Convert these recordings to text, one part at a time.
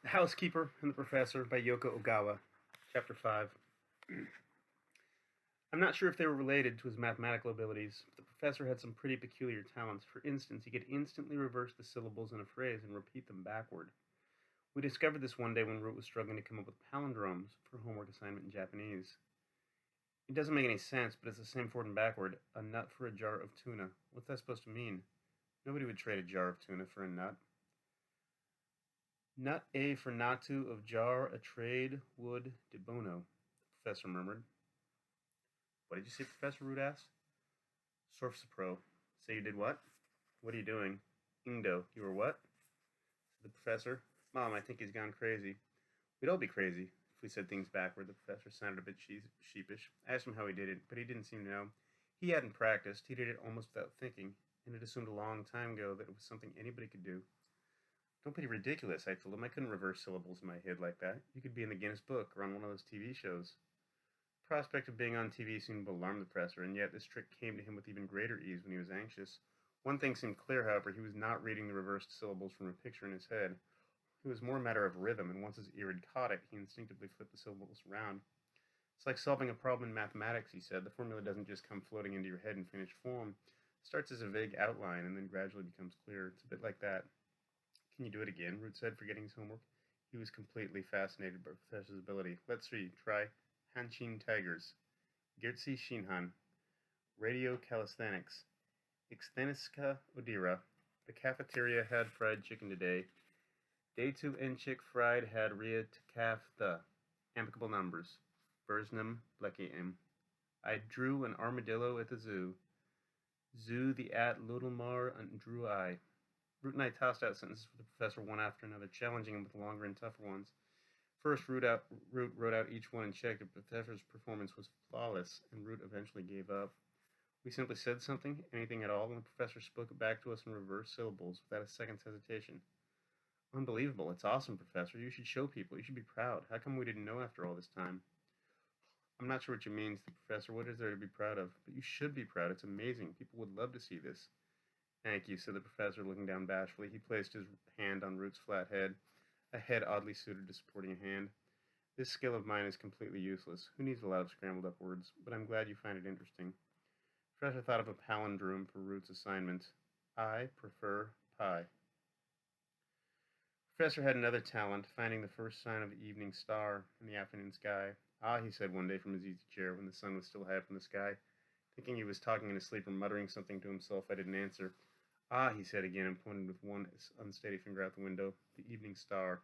The Housekeeper and the Professor by Yoko Ogawa, Chapter 5. I'm not sure if they were related to his mathematical abilities, but the professor had some pretty peculiar talents. For instance, he could instantly reverse the syllables in a phrase and repeat them backward. We discovered this one day when Root was struggling to come up with palindromes for a homework assignment in Japanese. It doesn't make any sense, but it's the same forward and backward. A nut for a jar of tuna. What's that supposed to mean? Nobody would trade a jar of tuna for a nut. Nut a for natu of jar a trade would de bono, the professor murmured. What did you say, Professor Root asked. Sorfsa pro. Say you did what? What are you doing? Ingdo, you were what? Said the professor. Mom, I think he's gone crazy. We'd all be crazy if we said things backward, the professor sounded a bit sheepish. I asked him how he did it, but he didn't seem to know. He hadn't practiced. He did it almost without thinking, and had assumed a long time ago that it was something anybody could do. Don't be ridiculous, I told him. I couldn't reverse syllables in my head like that. You could be in the Guinness Book or on one of those TV shows. The prospect of being on TV seemed to alarm the professor, and yet this trick came to him with even greater ease when he was anxious. One thing seemed clear, however, he was not reading the reversed syllables from a picture in his head. It was more a matter of rhythm, and once his ear had caught it, he instinctively flipped the syllables around. It's like solving a problem in mathematics, he said. The formula doesn't just come floating into your head in finished form. It starts as a vague outline and then gradually becomes clear. It's a bit like that. Can you do it again? Root said, forgetting his homework. He was completely fascinated by the professor's ability. Let's see. Try Hanshin Tigers. Gertzi Shinhan. Radio Calisthenics. Ixtheniska Odira. The cafeteria had fried chicken today. Day 2 Enchik fried had Ria Takaf the. Amicable numbers. Versnum Blekiem. I drew an armadillo at the zoo. Zoo the at Lodilmar and drew I. Root and I tossed out sentences for the professor one after another, challenging him with longer and tougher ones. First, Root wrote out each one and checked if the professor's performance was flawless, and Root eventually gave up. We simply said something, anything at all, and the professor spoke it back to us in reverse syllables without a second's hesitation. Unbelievable. It's awesome, Professor. You should show people. You should be proud. How come we didn't know after all this time? I'm not sure what you mean, said the professor. What is there to be proud of? But you should be proud. It's amazing. People would love to see this. Thank you, said the professor, looking down bashfully. He placed his hand on Root's flat head, a head oddly suited to supporting a hand. This skill of mine is completely useless. Who needs a lot of scrambled up words? But I'm glad you find it interesting. The professor thought of a palindrome for Root's assignment. I prefer pie. The professor had another talent, finding the first sign of the evening star in the afternoon sky. Ah, he said one day from his easy chair when the sun was still high up in the sky. Thinking he was talking in his sleep or muttering something to himself, I didn't answer. Ah, he said again and pointed with one unsteady finger out the window. The evening star.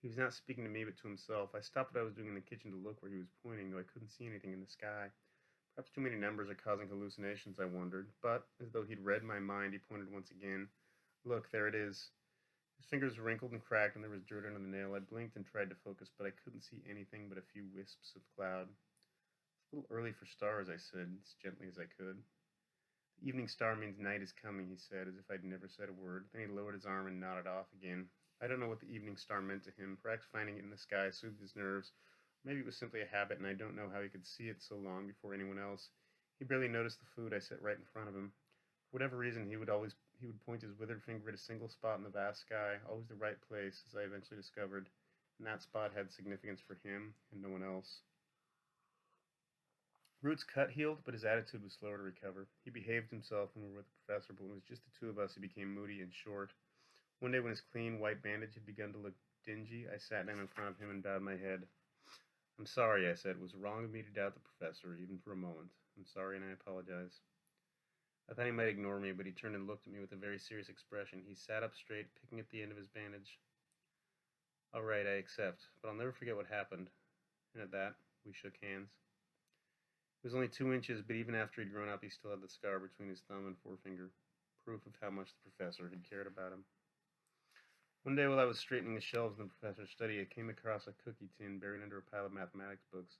He was not speaking to me but to himself. I stopped what I was doing in the kitchen to look where he was pointing, though I couldn't see anything in the sky. Perhaps too many numbers are causing hallucinations, I wondered. But, as though he'd read my mind, he pointed once again. Look, there it is. His fingers wrinkled and cracked, and there was dirt under the nail. I blinked and tried to focus, but I couldn't see anything but a few wisps of cloud. It's a little early for stars, I said, as gently as I could. The evening star means night is coming, he said, as if I'd never said a word. Then he lowered his arm and nodded off again. I don't know what the evening star meant to him. Perhaps finding it in the sky soothed his nerves. Maybe it was simply a habit, and I don't know how he could see it so long before anyone else. He barely noticed the food I set right in front of him. For whatever reason, he would point his withered finger at a single spot in the vast sky, always the right place, as I eventually discovered, and that spot had significance for him and no one else. Root's cut healed, but his attitude was slower to recover. He behaved himself when we were with the professor, but when it was just the two of us, he became moody and short. One day when his clean, white bandage had begun to look dingy, I sat down in front of him and bowed my head. I'm sorry, I said. It was wrong of me to doubt the professor, even for a moment. I'm sorry, and I apologize. I thought he might ignore me, but he turned and looked at me with a very serious expression. He sat up straight, picking at the end of his bandage. All right, I accept, but I'll never forget what happened. And at that, we shook hands. It was only 2 inches, but even after he'd grown up, he still had the scar between his thumb and forefinger, proof of how much the professor had cared about him. One day while I was straightening the shelves in the professor's study, I came across a cookie tin buried under a pile of mathematics books.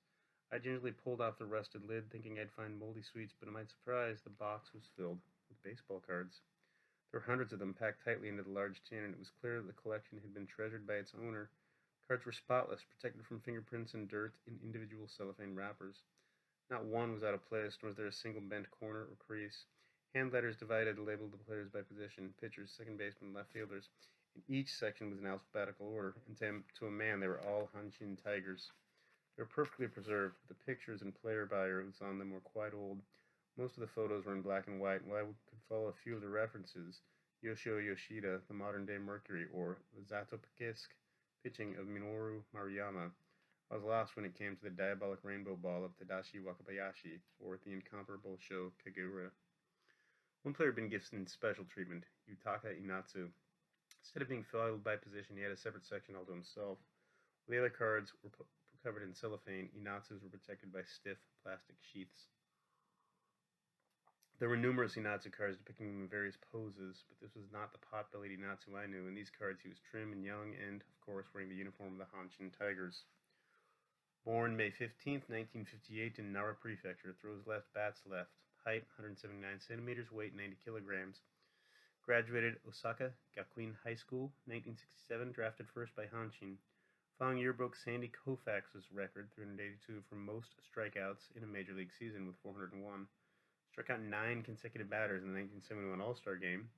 I gingerly pulled off the rusted lid, thinking I'd find moldy sweets, but to my surprise, the box was filled with baseball cards. There were hundreds of them packed tightly into the large tin, and it was clear that the collection had been treasured by its owner. Cards were spotless, protected from fingerprints and dirt in individual cellophane wrappers. Not one was out of place, nor was there a single bent corner or crease. Hand letters divided labeled the players by position, pitchers, second basemen, left fielders, Each section was in alphabetical order, and to a man they were all Hanshin tigers. They were perfectly preserved, but the pictures and player bios on them were quite old. Most of the photos were in black and white, and while I could follow a few of the references, Yoshio Yoshida, the modern-day Mercury, or the Zatopikisk pitching of Minoru Maruyama, I was lost when it came to the diabolic rainbow ball of Tadashi Wakabayashi, or the incomparable Sho Kagura. One player had been gifted special treatment, Yutaka Inatsu. Instead of being filed by position, he had a separate section all to himself. The other cards were covered in cellophane. Inatsu's were protected by stiff plastic sheaths. There were numerous Inatsu cards depicting him in various poses, but this was not the pot-bellied Inatsu I knew. In these cards, he was trim and young and, of course, wearing the uniform of the Hanshin Tigers. Born May 15, 1958 in Nara Prefecture, throws left, bats left, height 179 centimeters, weight 90 kilograms. Graduated Osaka Gakuin High School, 1967, drafted first by Hanshin. Following year broke Sandy Koufax's record, 382 for most strikeouts in a major league season with 401. Struck out 9 consecutive batters in the 1971 All-Star Game.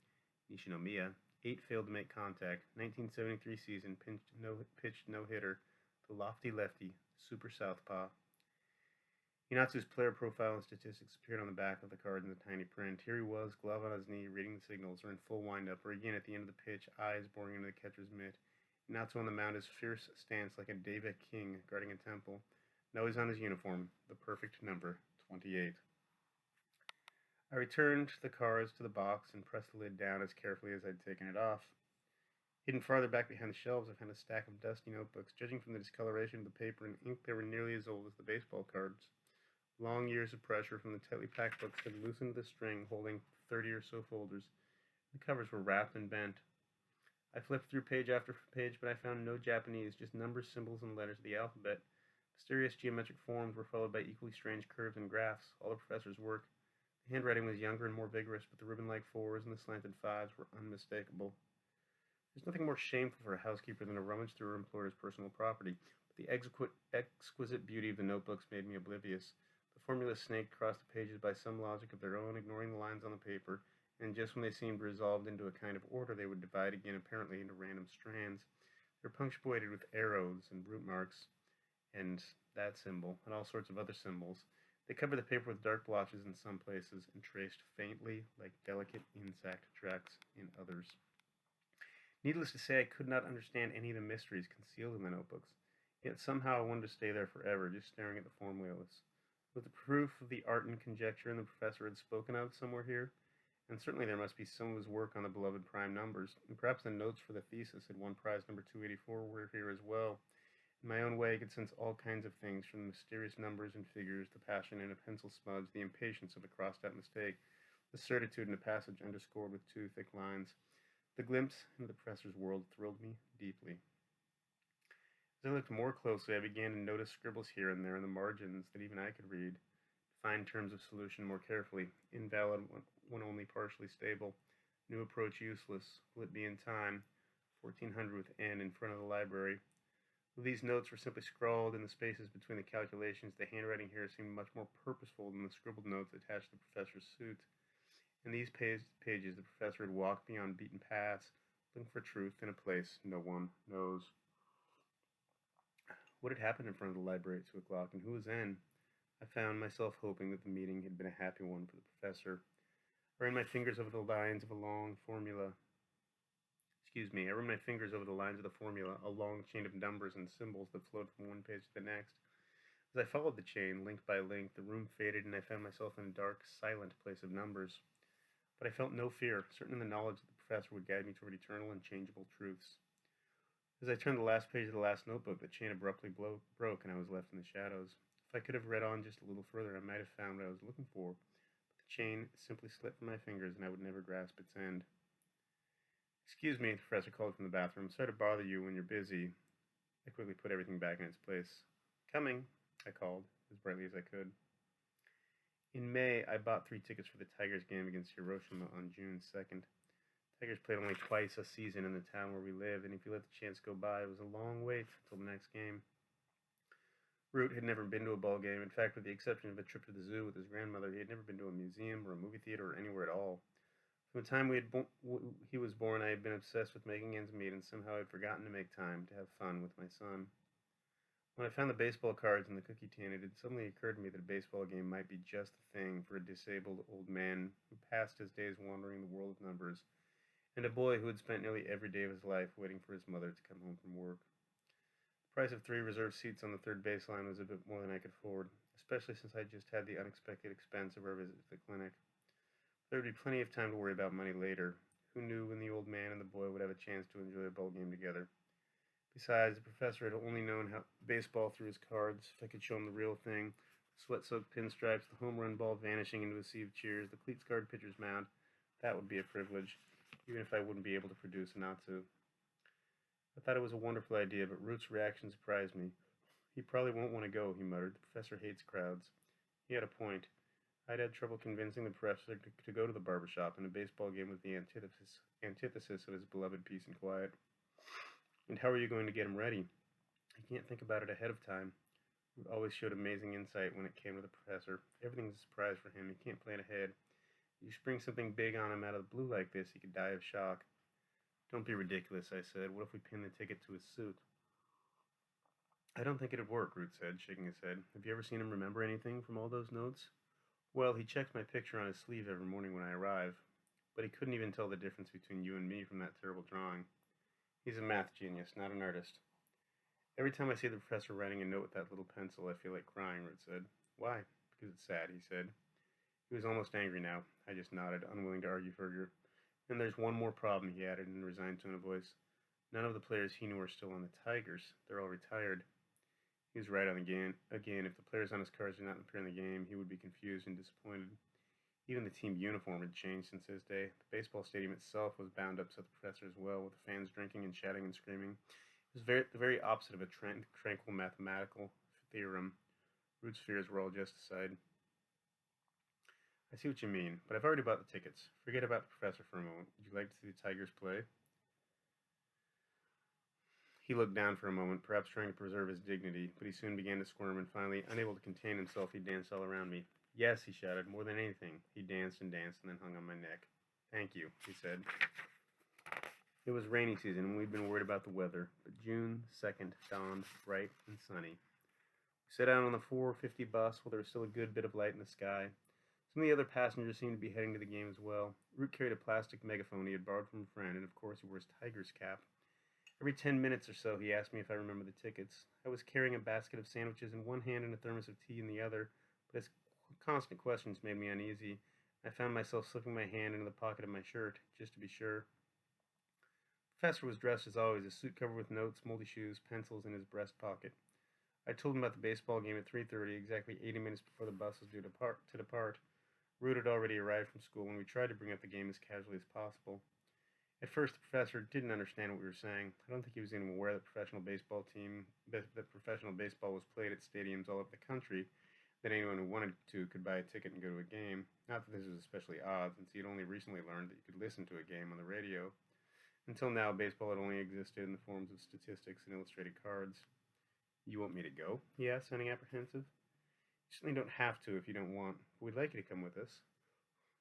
Nishinomiya. 8 failed to make contact. 1973 season pitched no-hitter. The lofty lefty, super southpaw. Inatsu's player profile and statistics appeared on the back of the card in the tiny print. Here he was, glove on his knee, reading the signals, or in full windup, or again at the end of the pitch, eyes boring into the catcher's mitt. Inatsu on the mound, his fierce stance like a Deva king guarding a temple. Now he's on his uniform, the perfect number, 28. I returned the cards to the box and pressed the lid down as carefully as I'd taken it off. Hidden farther back behind the shelves, I found a stack of dusty notebooks. Judging from the discoloration of the paper and ink, they were nearly as old as the baseball cards. Long years of pressure from the tightly packed books had loosened the string holding 30 or so folders. The covers were wrapped and bent. I flipped through page after page, but I found no Japanese, just numbers, symbols, and letters of the alphabet. Mysterious geometric forms were followed by equally strange curves and graphs, all the professor's work. The handwriting was younger and more vigorous, but the ribbon-like 4s and the slanted 5s were unmistakable. There's nothing more shameful for a housekeeper than to rummage through her employer's personal property, but the exquisite beauty of the notebooks made me oblivious. The formulas snaked across the pages by some logic of their own, ignoring the lines on the paper, and just when they seemed resolved into a kind of order, they would divide again, apparently into random strands. They were punctuated with arrows and root marks, and that symbol, and all sorts of other symbols. They covered the paper with dark blotches in some places, and traced faintly like delicate insect tracks in others. Needless to say, I could not understand any of the mysteries concealed in the notebooks, yet somehow I wanted to stay there forever, just staring at the formulas. Was the proof of the art and conjecture the professor had spoken of somewhere here? And certainly there must be some of his work on the beloved prime numbers, and perhaps the notes for the thesis had won prize number 284 were here as well. In my own way, I could sense all kinds of things, from the mysterious numbers and figures, the passion in a pencil smudge, the impatience of a crossed-out mistake, the certitude in a passage underscored with 2 thick lines. The glimpse into the professor's world thrilled me deeply. As I looked more closely, I began to notice scribbles here and there in the margins that even I could read, find terms of solution more carefully, invalid when only partially stable, new approach useless, will it be in time, 1400 with N in front of the library. Though these notes were simply scrawled in the spaces between the calculations, the handwriting here seemed much more purposeful than the scribbled notes attached to the professor's suit. In these pages, the professor had walked beyond beaten paths, looking for truth in a place no one knows. What had happened in front of the library at 2 o'clock, and who was in? I found myself hoping that the meeting had been a happy one for the professor. I ran my fingers over the lines of the formula, a long chain of numbers and symbols that flowed from one page to the next. As I followed the chain, link by link, the room faded, and I found myself in a dark, silent place of numbers. But I felt no fear, certain in the knowledge that the professor would guide me toward eternal and changeable truths. As I turned the last page of the last notebook, the chain abruptly broke, and I was left in the shadows. If I could have read on just a little further, I might have found what I was looking for, but the chain simply slipped from my fingers, and I would never grasp its end. "Excuse me," the professor called from the bathroom. "Sorry to bother you when you're busy." I quickly put everything back in its place. "Coming," I called, as brightly as I could. In May, I bought 3 tickets for the Tigers game against Hiroshima on June 2nd. Tigers played only twice a season in the town where we lived, and if you let the chance go by, it was a long wait until the next game. Root had never been to a ball game. In fact, with the exception of a trip to the zoo with his grandmother, he had never been to a museum or a movie theater or anywhere at all. From the time he was born, I had been obsessed with making ends meet, and somehow I had forgotten to make time to have fun with my son. When I found the baseball cards in the cookie tin, it had suddenly occurred to me that a baseball game might be just the thing for a disabled old man who passed his days wandering the world of numbers, and a boy who had spent nearly every day of his life waiting for his mother to come home from work. The price of 3 reserved seats on the third baseline was a bit more than I could afford, especially since I just had the unexpected expense of our visit to the clinic. There would be plenty of time to worry about money later. Who knew when the old man and the boy would have a chance to enjoy a ball game together? Besides, the professor had only known how baseball through his cards. If I could show him the real thing, the sweat-soaked pinstripes, the home run ball vanishing into a sea of cheers, the cleat-scarred pitcher's mound, that would be a privilege, even if I wouldn't be able to produce an Natsu. I thought it was a wonderful idea, but Root's reaction surprised me. He probably won't want to go, he muttered. The professor hates crowds. He had a point. I'd had trouble convincing the professor to go to the barber shop, and a baseball game was the antithesis of his beloved peace and quiet. And how are you going to get him ready? I can't think about it ahead of time. Root always showed amazing insight when it came to the professor. Everything's a surprise for him. He can't plan ahead. You spring something big on him out of the blue like this, he could die of shock. Don't be ridiculous, I said. What if we pin the ticket to his suit? I don't think it'd work, Root said, shaking his head. Have you ever seen him remember anything from all those notes? Well, he checks my picture on his sleeve every morning when I arrive, but he couldn't even tell the difference between you and me from that terrible drawing. He's a math genius, not an artist. Every time I see the professor writing a note with that little pencil, I feel like crying, Root said. Why? Because it's sad, he said. He was almost angry now. I just nodded, unwilling to argue further. And there's one more problem, he added in a resigned tone of voice. None of the players he knew are still on the Tigers. They're all retired. He was right on again. If the players on his cards did not appear in the game, he would be confused and disappointed. Even the team uniform had changed since his day. The baseball stadium itself was bound up to the professor as well, with the fans drinking and shouting and screaming. It was the very opposite of a tranquil mathematical theorem. Root's fears were all just aside. I see what you mean, but I've already bought the tickets. Forget about the professor for a moment. Would you like to see the Tigers play? He looked down for a moment, perhaps trying to preserve his dignity, but he soon began to squirm, and finally, unable to contain himself, he danced all around me. Yes, he shouted, more than anything. He danced and danced, and then hung on my neck. Thank you, he said. It was rainy season, and we'd been worried about the weather, but June 2nd dawned bright and sunny. We set out on the 4:50 bus while there was still a good bit of light in the sky. Some of the other passengers seemed to be heading to the game as well. Root carried a plastic megaphone he had borrowed from a friend, and of course he wore his Tiger's cap. Every 10 minutes or so, he asked me if I remembered the tickets. I was carrying a basket of sandwiches in one hand and a thermos of tea in the other, but his constant questions made me uneasy. I found myself slipping my hand into the pocket of my shirt, just to be sure. The professor was dressed as always, a suit covered with notes, moldy shoes, pencils in his breast pocket. I told him about the baseball game at 3:30, exactly 80 minutes before the bus was due to depart. Root had already arrived from school, and we tried to bring up the game as casually as possible. At first, the professor didn't understand what we were saying. I don't think he was even aware that professional baseball was played at stadiums all over the country, that anyone who wanted to could buy a ticket and go to a game. Not that this was especially odd, since he had only recently learned that you could listen to a game on the radio. Until now, baseball had only existed in the forms of statistics and illustrated cards. You want me to go? He asked, sounding apprehensive. You certainly don't have to if you don't want, but we'd like you to come with us.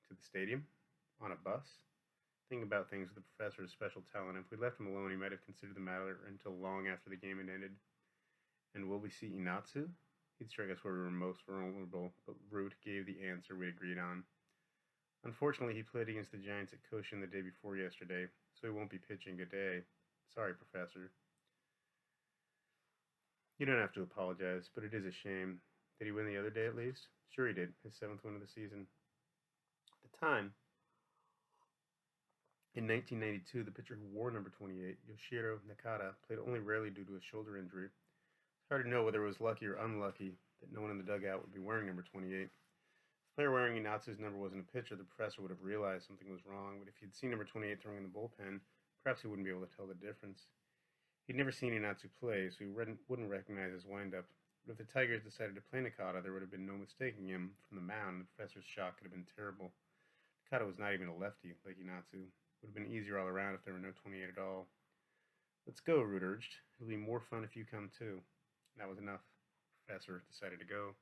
To the stadium? On a bus? Thinking about things with the professor's special talent, if we left him alone, he might have considered the matter until long after the game had ended. And will we see Inatsu? He'd strike us where we were most vulnerable, but Root gave the answer we agreed on. Unfortunately, he played against the Giants at Koshin the day before yesterday, so he won't be pitching today. Sorry, Professor. You don't have to apologize, but it is a shame. Did he win the other day at least? Sure he did, his 7th win of the season. At the time, in 1992, the pitcher who wore number 28, Yoshiro Nakata, played only rarely due to a shoulder injury. It's hard to know whether it was lucky or unlucky that no one in the dugout would be wearing number 28. If the player wearing Inatsu's number wasn't a pitcher, the professor would have realized something was wrong, but if he'd seen number 28 throwing in the bullpen, perhaps he wouldn't be able to tell the difference. He'd never seen Inatsu play, so he wouldn't recognize his windup. But if the Tigers decided to play Nakata, there would have been no mistaking him from the mound, and the professor's shock could have been terrible. Nakata was not even a lefty, like Inatsu. It would have been easier all around if there were no 28 at all. Let's go, Root urged. It'll be more fun if you come too. And that was enough. The professor decided to go.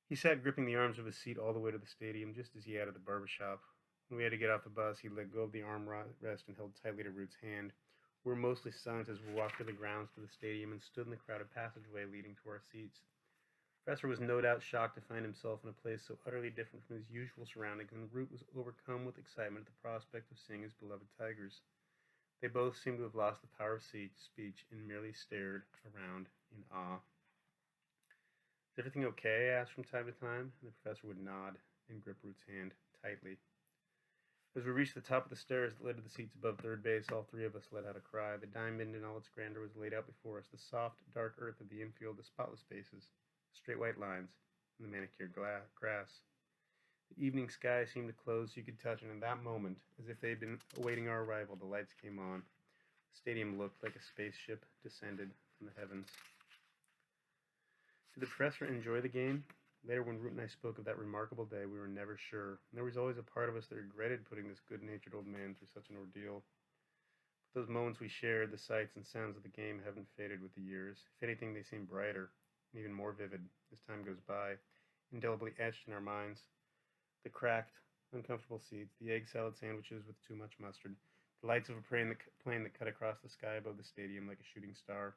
He sat gripping the arms of his seat all the way to the stadium, just as he had at the barber shop. When we had to get off the bus, he let go of the armrest and held tightly to Root's hand. We were mostly silent as we walked through the grounds to the stadium and stood in the crowded passageway leading to our seats. The professor was no doubt shocked to find himself in a place so utterly different from his usual surroundings, and Root was overcome with excitement at the prospect of seeing his beloved tigers. They both seemed to have lost the power of speech and merely stared around in awe. "Is everything okay?" I asked from time to time, and the professor would nod and grip Root's hand tightly. As we reached the top of the stairs that led to the seats above third base, all three of us let out a cry. The diamond in all its grandeur was laid out before us, the soft, dark earth of the infield, the spotless bases, straight white lines, and the manicured grass. The evening sky seemed to close so you could touch it, and in that moment, as if they had been awaiting our arrival, the lights came on. The stadium looked like a spaceship descended from the heavens. Did the professor enjoy the game? Later, when Root and I spoke of that remarkable day, we were never sure. And there was always a part of us that regretted putting this good-natured old man through such an ordeal. But those moments we shared, the sights and sounds of the game, haven't faded with the years. If anything, they seem brighter and even more vivid as time goes by, indelibly etched in our minds. The cracked, uncomfortable seats, the egg salad sandwiches with too much mustard, the lights of a plane that cut across the sky above the stadium like a shooting star.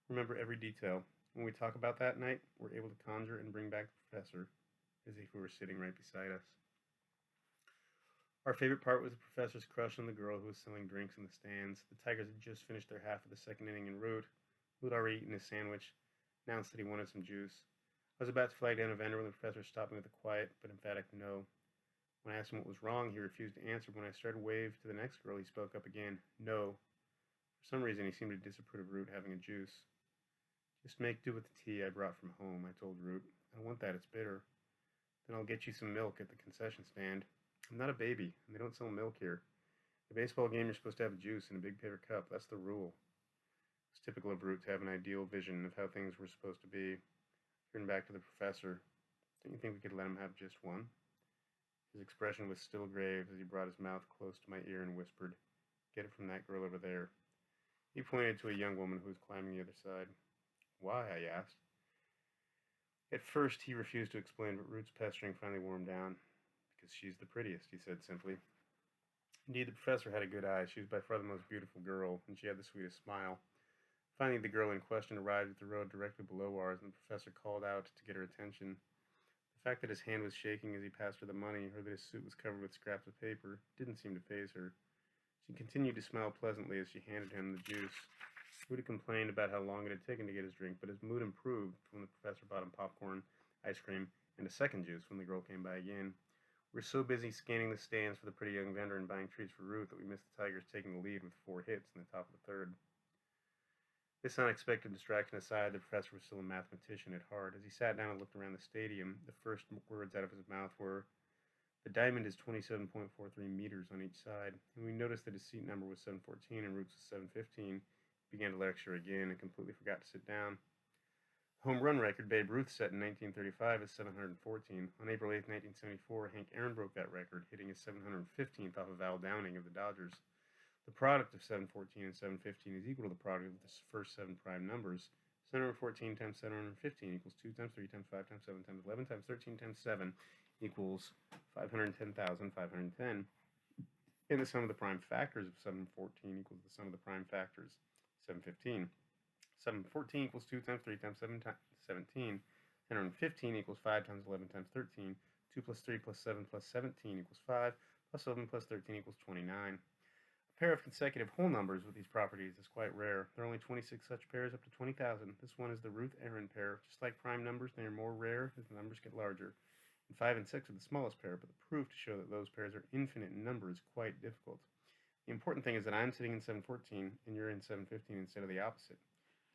Remember every detail. When we talk about that night, we're able to conjure and bring back the professor as if he were sitting right beside us. Our favorite part was the professor's crush on the girl who was selling drinks in the stands. The Tigers had just finished their half of the second inning, and Root, who had already eaten his sandwich, announced that he wanted some juice. I was about to flag down a vendor when the professor stopped me with a quiet but emphatic no. When I asked him what was wrong, he refused to answer. When I started to wave to the next girl, he spoke up again. No. For some reason, he seemed to disapprove of Root having a juice. "Just make do with the tea I brought from home," I told Root. "I don't want that, it's bitter." "Then I'll get you some milk at the concession stand." "I'm not a baby, and they don't sell milk here. At a baseball game, you're supposed to have juice in a big paper cup. That's the rule." It's typical of Root to have an ideal vision of how things were supposed to be. Turned back to the professor. "Don't you think we could let him have just one?" His expression was still grave as he brought his mouth close to my ear and whispered, "Get it from that girl over there." He pointed to a young woman who was climbing the other side. "Why?" I asked. At first, he refused to explain, but Root's pestering finally wore him down. "Because she's the prettiest," he said simply. Indeed, the professor had a good eye. She was by far the most beautiful girl, and she had the sweetest smile. Finally, the girl in question arrived at the road directly below ours, and the professor called out to get her attention. The fact that his hand was shaking as he passed her the money, or that his suit was covered with scraps of paper, didn't seem to faze her. She continued to smile pleasantly as she handed him the juice. Rudy complained about how long it had taken to get his drink, but his mood improved when the professor bought him popcorn, ice cream, and a second juice when the girl came by again. We were so busy scanning the stands for the pretty young vendor and buying treats for Ruth that we missed the Tigers taking the lead with 4 hits in the top of the third. This unexpected distraction aside, the professor was still a mathematician at heart. As he sat down and looked around the stadium, the first words out of his mouth were, "The diamond is 27.43 meters on each side," and we noticed that his seat number was 714 and Root's was 715. He began to lecture again and completely forgot to sit down. The home run record Babe Ruth set in 1935 is 714. On April 8, 1974, Hank Aaron broke that record, hitting his 715th off of Al Downing of the Dodgers. The product of 714 and 715 is equal to the product of the first 7 prime numbers. 714 times 715 equals 2 times 3 times 5 times 7 times 11 times 13 times 7 equals 510,510. And the sum of the prime factors of 714 equals the sum of the prime factors 715. 714 equals 2 times 3 times 7 times 17. 715 equals 5 times 11 times 13. 2 plus 3 plus 7 plus 17 equals 5. Plus 11 plus 13 equals 29. A pair of consecutive whole numbers with these properties is quite rare. There are only 26 such pairs up to 20,000. This one is the Ruth-Aaron pair. Just like prime numbers, they are more rare as the numbers get larger. And 5 and 6 are the smallest pair, but the proof to show that those pairs are infinite in number is quite difficult. The important thing is that I'm sitting in 714 and you're in 715 instead of the opposite.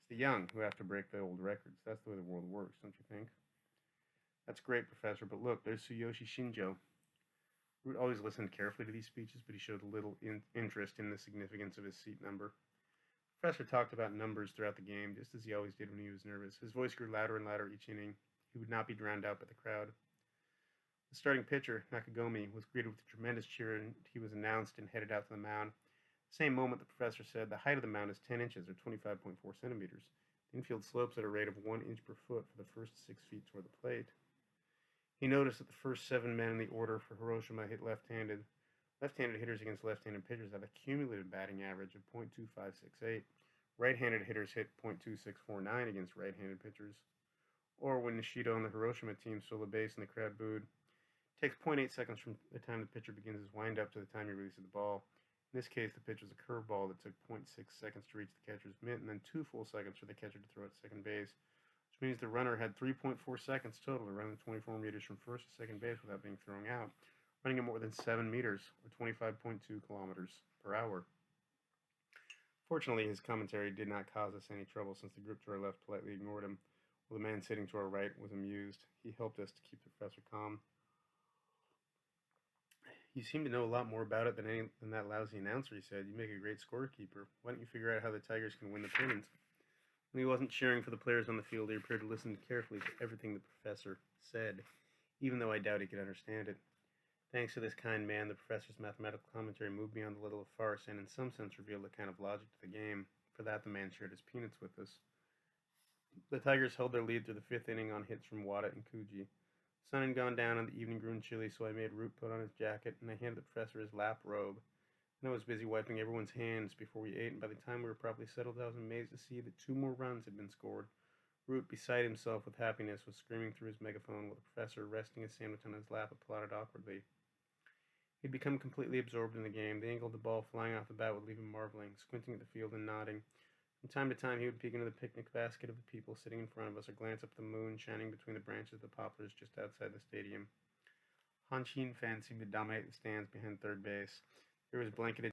It's the young who have to break the old records. That's the way the world works, don't you think? That's great, Professor, but look, there's Tsuyoshi Shinjo. Root always listened carefully to these speeches, but he showed little interest in the significance of his seat number. The professor talked about numbers throughout the game, just as he always did when he was nervous. His voice grew louder and louder each inning. He would not be drowned out by the crowd. The starting pitcher, Nakagomi, was greeted with a tremendous cheer, and he was announced and headed out to the mound. At the same moment, the professor said, "The height of the mound is 10 inches, or 25.4 centimeters. The infield slopes at a rate of 1 inch per foot for the first 6 feet toward the plate." He noticed that the first 7 men in the order for Hiroshima hit left-handed. Left-handed hitters against left-handed pitchers have a cumulative batting average of .2568. Right-handed hitters hit .2649 against right-handed pitchers. Or when Nishido and the Hiroshima team stole a base and the crowd booed. It takes .8 seconds from the time the pitcher begins his windup to the time he releases the ball. In this case, the pitch was a curveball that took .6 seconds to reach the catcher's mitt and then 2 full seconds for the catcher to throw at second base, which means the runner had 3.4 seconds total to run the 24 meters from first to second base without being thrown out, running at more than 7 meters, or 25.2 kilometers per hour. Fortunately, his commentary did not cause us any trouble since the group to our left politely ignored him, while the man sitting to our right was amused. He helped us to keep the professor calm. You seem to know a lot more about it than that lousy announcer, he said. You make a great scorekeeper. Why don't you figure out how the Tigers can win the pennant? When he wasn't cheering for the players on the field, he appeared to listen carefully to everything the professor said, even though I doubt he could understand it. Thanks to this kind man, the professor's mathematical commentary moved beyond the little of farce and in some sense revealed a kind of logic to the game. For that, the man shared his peanuts with us. The Tigers held their lead through the fifth inning on hits from Wada and Kuji. The sun had gone down and the evening grew chilly, so I made Root put on his jacket and I handed the professor his lap robe. And I was busy wiping everyone's hands before we ate, and by the time we were properly settled, I was amazed to see that 2 more runs had been scored. Root, beside himself with happiness, was screaming through his megaphone while the professor, resting his sandwich on his lap, applauded awkwardly. He'd become completely absorbed in the game. The angle of the ball flying off the bat would leave him marveling, squinting at the field and nodding. From time to time, he would peek into the picnic basket of the people sitting in front of us or glance up at the moon shining between the branches of the poplars just outside the stadium. Hanshin fans seemed to dominate the stands behind third base. There was blanketed